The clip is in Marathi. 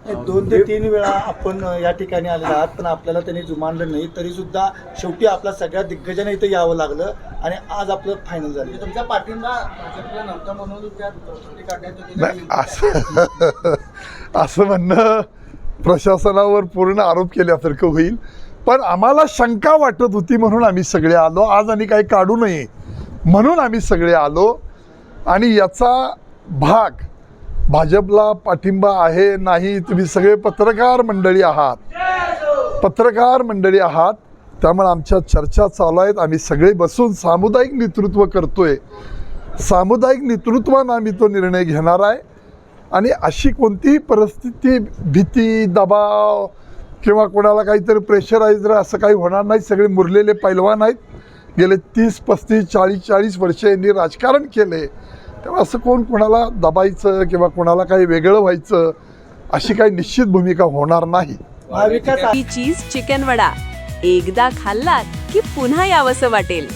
2 ते 3 वेळा आपण या ठिकाणी आलेलो आहात, पण आपल्याला त्यांनी जुमानलं नाही. तरी सुद्धा शेवटी आपल्या सगळ्या दिग्गजांना इथं यावं लागलं आणि आज आपलं फायनल झालं. तुमचा पाठिंबा भाजपला नव्हता म्हणून असं म्हणणं प्रशासनावर पूर्ण आरोप केल्यासारखं होईल. पण आम्हाला शंका वाटत होती म्हणून आम्ही सगळे आलो. आज आणि काही काढू नये म्हणून आम्ही सगळे आलो. आणि याचा भाग भाजपला पाठिंबा आहे नाही. तुम्ही सगळे पत्रकार मंडळी आहात, त्यामुळे आमच्या चर्चा चालू आहेत. आम्ही सगळे बसून सामुदायिक नेतृत्व करतोय. सामुदायिक नेतृत्वानं आम्ही तो निर्णय घेणार आहे. आणि अशी कोणतीही परिस्थिती, भीती, दबाव किंवा कोणाला काहीतरी प्रेशराईज असं काही होणार नाही. सगळे मुरलेले पैलवान आहेत. गेले 30, 35, 40 वर्ष यांनी राजकारण केले. तेव्हा असं कोणाला दबायचं किंवा कोणाला काही वेगळं व्हायचं अशी काही निश्चित भूमिका होणार नाही. चीज चिकन वडा एकदा खाल्लात की पुन्हा यावंसं वाटेल.